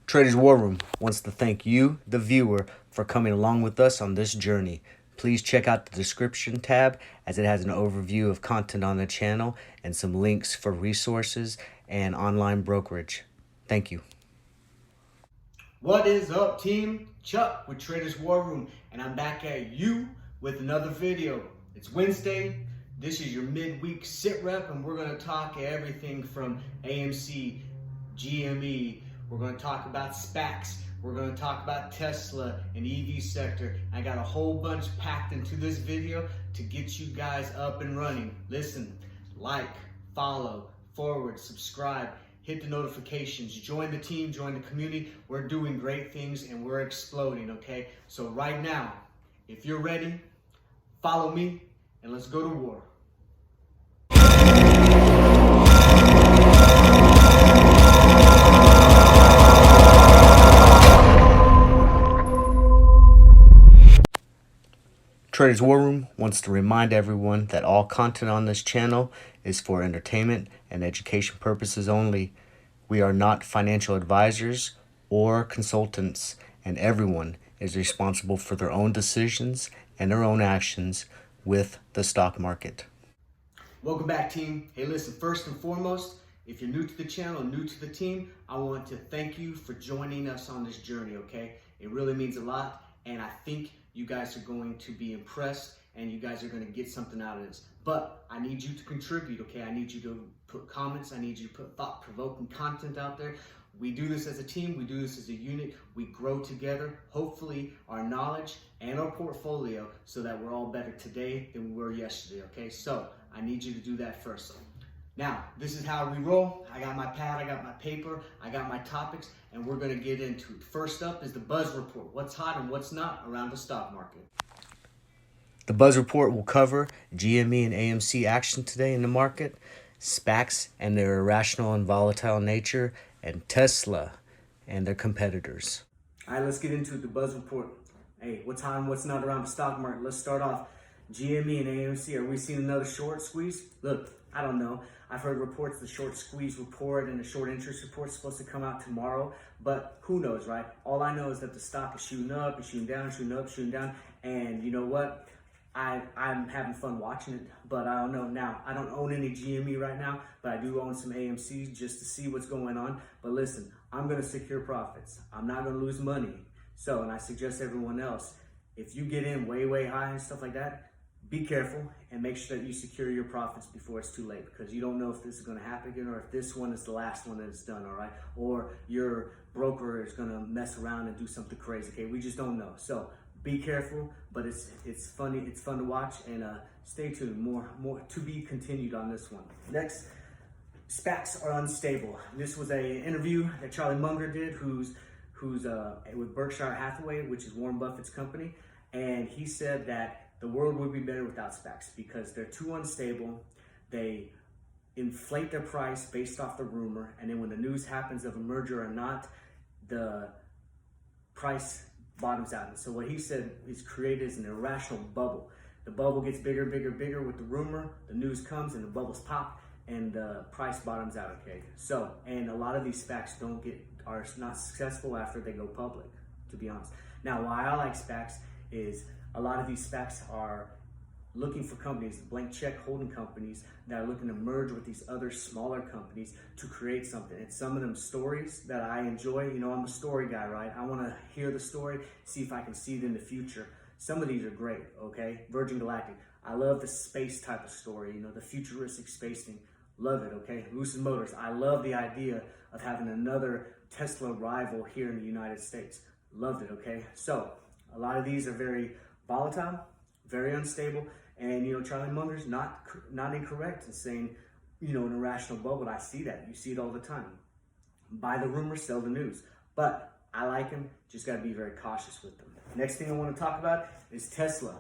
Traders War Room wants to thank you, the viewer, for coming along with us on this journey. Please check out the description tab as it has an overview of content on the channel and some links for resources and online brokerage. Thank you. What is up, team? Chuck with Traders War Room, and I'm back at you with another video. It's Wednesday. This is your midweek SITREP, and we're going to talk everything from AMC, GME. We're going to talk about SPACs. We're going to talk about Tesla and EV sector. I got a whole bunch packed into this video to get you guys up and running. Listen, like, follow, forward, subscribe, hit the notifications, join the team, join the community. We're doing great things and we're exploding, okay? So right now, if you're ready, follow me and let's go to war. Traders War Room wants to remind everyone that all content on this channel is for entertainment and education purposes only. We are not financial advisors or consultants, and everyone is responsible for their own decisions and their own actions with the stock market. Welcome back, team. Hey, listen, first and foremost, if you're new to the channel, new to the team, I want to thank you for joining us on this journey, okay? It really means a lot, and I think you guys are going to be impressed and you guys are going to get something out of this. But I need you to contribute, okay? I need you to put comments. I need you to put thought-provoking content out there. We do this as a team. We do this as a unit. We grow together, hopefully, our knowledge and our portfolio so that we're all better today than we were yesterday, okay? So I need you to do that first. Now, this is how we roll. I got my pad, I got my paper, I got my topics, and we're gonna get into it. First up is the buzz report. What's hot and what's not around the stock market. The buzz report will cover GME and AMC action today in the market, SPACs and their irrational and volatile nature, and Tesla and their competitors. All right, let's get into the buzz report. Hey, what's hot and what's not around the stock market? Let's start off. GME and AMC, are we seeing another short squeeze? Look, I don't know. I've heard reports the short squeeze report and the short interest report is supposed to come out tomorrow, but who knows, right? All I know is that the stock is shooting up, it's shooting down, shooting up, shooting down, and you know what? I'm having fun watching it, but I don't know. Now, I don't own any GME right now, but I do own some AMC just to see what's going on. But listen, I'm going to secure profits. I'm not going to lose money. So, and I suggest everyone else, if you get in way, way high and stuff like that, be careful and make sure that you secure your profits before it's too late, because you don't know if this is going to happen again or if this one is the last one that it's done, all right? Or your broker is going to mess around and do something crazy, okay? We just don't know. So be careful, but it's funny. It's fun to watch, and stay tuned. More to be continued on this one. Next, SPACs are unstable. This was an interview that Charlie Munger did, who's with Berkshire Hathaway, which is Warren Buffett's company, and he said that the world would be better without SPACs because they're too unstable. They inflate their price based off the rumor, and then when the news happens of a merger or not, the price bottoms out. And so what he said is created an irrational bubble. The bubble gets bigger, bigger, bigger with the rumor. The news comes and the bubbles pop, and the price bottoms out. Okay. So, and a lot of these SPACs are not successful after they go public, to be honest. Now, why I like SPACs is a lot of these SPACs are looking for companies, blank check holding companies that are looking to merge with these other smaller companies to create something. And some of them stories that I enjoy, you know, I'm a story guy, right? I want to hear the story, see if I can see it in the future. Some of these are great, okay? Virgin Galactic. I love the space type of story, you know, the futuristic space thing. Love it, okay? Lucid Motors. I love the idea of having another Tesla rival here in the United States. Loved it, okay? So a lot of these are very volatile, very unstable, and you know, Charlie Munger's not incorrect in saying, you know, an irrational bubble. I see that. You see it all the time. Buy the rumor, sell the news. But I like him. Just got to be very cautious with them. Next thing I want to talk about is Tesla.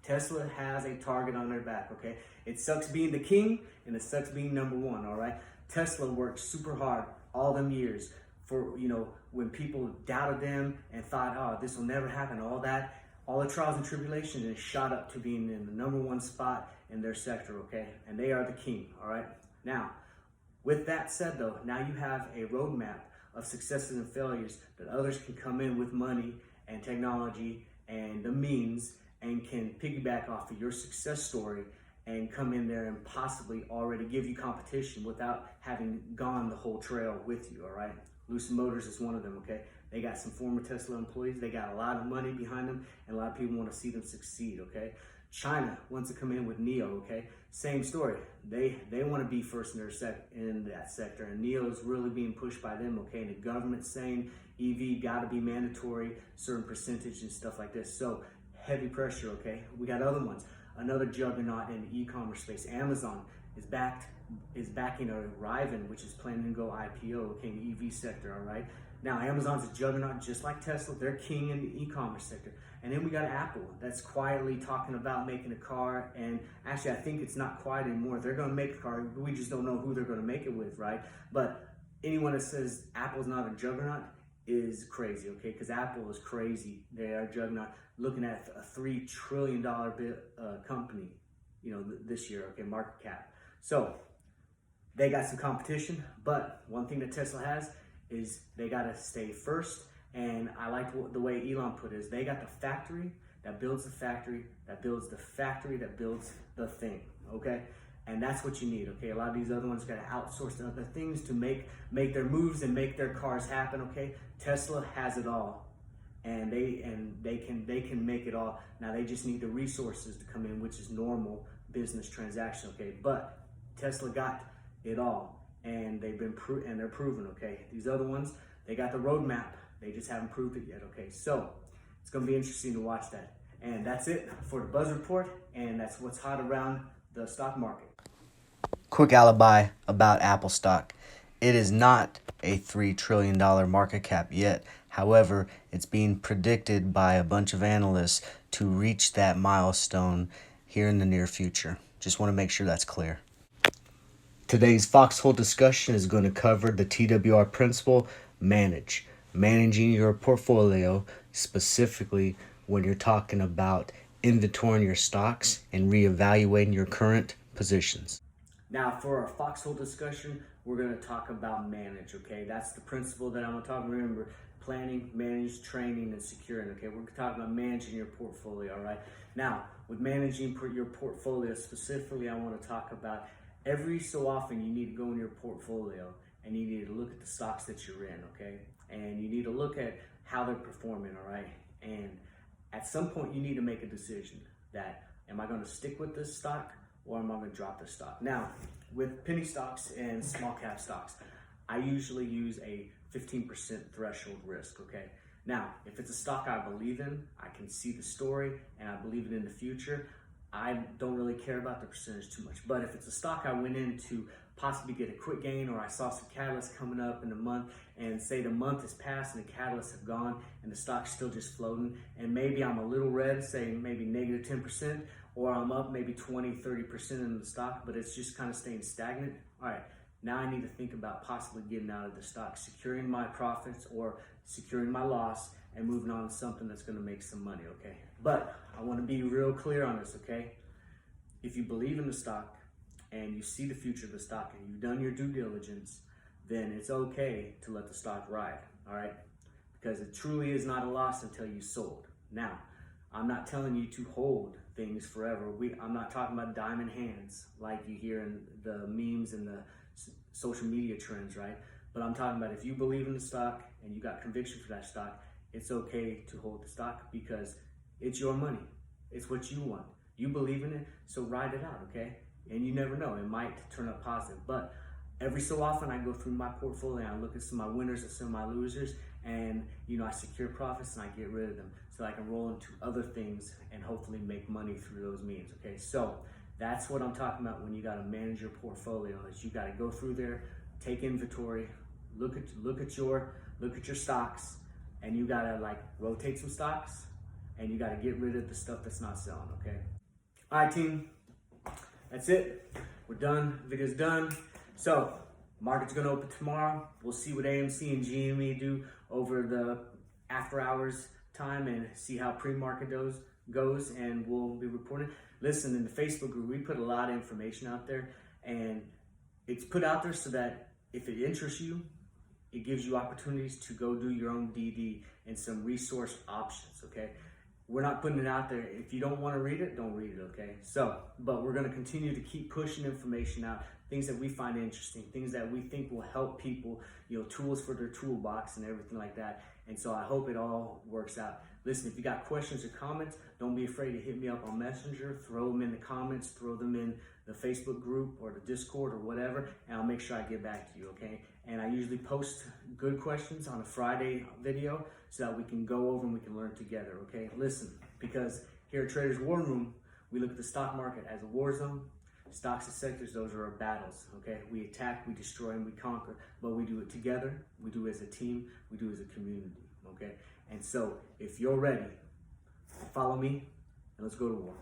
Tesla has a target on their back, okay? It sucks being the king, and it sucks being number one, all right? Tesla worked super hard all them years for, you know, when people doubted them and thought, oh, this will never happen, all that. All the trials and tribulations, and shot up to being in the number one spot in their sector, okay? And they are the king, all right? Now, with that said though, now you have a roadmap of successes and failures that others can come in with money and technology and the means and can piggyback off of your success story and come in there and possibly already give you competition without having gone the whole trail with you, all right? Lucid Motors is one of them, okay? They got some former Tesla employees. They got a lot of money behind them, and a lot of people want to see them succeed, okay? China wants to come in with NIO, okay? Same story. They want to be first in that sector, and NIO is really being pushed by them, okay? And the government's saying EV got to be mandatory, certain percentage and stuff like this. So heavy pressure, okay? We got other ones. Another juggernaut in the e-commerce space, Amazon, is backing a Riven, which is planning to go IPO, okay, in the EV sector, all right? Now, Amazon's a juggernaut just like Tesla. They're king in the e-commerce sector. And then we got Apple that's quietly talking about making a car. And actually, I think it's not quiet anymore. They're going to make a car. We just don't know who they're going to make it with, right? But anyone that says Apple's not a juggernaut is crazy, okay? Because Apple is crazy. They are a juggernaut. Looking at a $3 trillion company, this year, okay, market cap. So they got some competition, but one thing that Tesla has is they got to stay first. And I like the way Elon put it, is they got the factory that builds the factory, that builds the factory, that builds the thing, okay? And that's what you need, okay? A lot of these other ones got to outsource to other things to make their moves and make their cars happen, okay? Tesla has it all, and they can make it all. Now they just need the resources to come in, which is normal business transaction, okay? But Tesla got it all, and they're proven, okay? These other ones, they got the roadmap. They just haven't proved it yet, okay? So it's going to be interesting to watch that. And that's it for the Buzz Report, and that's what's hot around the stock market. Quick alibi about Apple stock. It is not a $3 trillion market cap yet. However, it's being predicted by a bunch of analysts to reach that milestone here in the near future. Just want to make sure that's clear. Today's Foxhole discussion is going to cover the TWR principle, managing your portfolio, specifically when you're talking about inventorying your stocks and reevaluating your current positions. Now, for our Foxhole discussion, we're going to talk about manage, okay? That's the principle that I'm going to talk about. Remember, planning, manage, training, and securing, okay? We're going to talk about managing your portfolio, all right? Now, with managing your portfolio specifically, I want to talk about every so often you need to go in your portfolio and you need to look at the stocks that you're in, okay? And you need to look at how they're performing, all right? And at some point, you need to make a decision that, am I going to stick with this stock or am I going to drop this stock? Now, with penny stocks and small cap stocks, I usually use a 15% threshold risk, okay? Now, if it's a stock I believe in, I can see the story and I believe it in the future, I don't really care about the percentage too much. But if it's a stock I went in to possibly get a quick gain, or I saw some catalysts coming up in a month, and say the month has passed and the catalysts have gone and the stock's still just floating, and maybe I'm a little red, say maybe negative 10%, or I'm up maybe 20, 30% in the stock, but it's just kind of staying stagnant. All right, now I need to think about possibly getting out of the stock, securing my profits or securing my loss, and moving on to something that's going to make some money, okay? But I want to be real clear on this, okay? If you believe in the stock and you see the future of the stock and you've done your due diligence, then it's okay to let the stock ride, all right? Because it truly is not a loss until you sold. Now, I'm not telling you to hold things forever. I'm not talking about diamond hands like you hear in the memes and the social media trends, right? But I'm talking about if you believe in the stock and you got conviction for that stock, it's okay to hold the stock because it's your money. It's what you want. You believe in it, so ride it out, okay? And you never know, it might turn up positive. But every so often I go through my portfolio and I look at some of my winners and some of my losers, and I secure profits and I get rid of them so I can roll into other things and hopefully make money through those means, okay? So that's what I'm talking about when you gotta manage your portfolio, is you gotta go through there, take inventory, look at your stocks, and you gotta rotate some stocks, and you gotta get rid of the stuff that's not selling, okay? All right, team, that's it. We're done, video's done. So, market's gonna open tomorrow. We'll see what AMC and GME do over the after hours time and see how pre-market goes, and we'll be reporting. Listen, in the Facebook group, we put a lot of information out there, and it's put out there so that if it interests you, it gives you opportunities to go do your own DD and some resource options, okay? We're not putting it out there. If you don't want to read it, don't read it, okay? So, but we're going to continue to keep pushing information out, things that we find interesting, things that we think will help people, tools for their toolbox and everything like that. And so I hope it all works out. Listen, if you got questions or comments, don't be afraid to hit me up on Messenger, throw them in the comments, throw them in the Facebook group or the Discord or whatever, and I'll make sure I get back to you, okay? And I usually post good questions on a Friday video so that we can go over and we can learn together, okay? Listen, because here at Traders War Room, we look at the stock market as a war zone. Stocks and sectors, those are our battles, okay? We attack, we destroy, and we conquer, but we do it together, we do it as a team, we do it as a community, okay? And so, if you're ready, follow me, and let's go to war.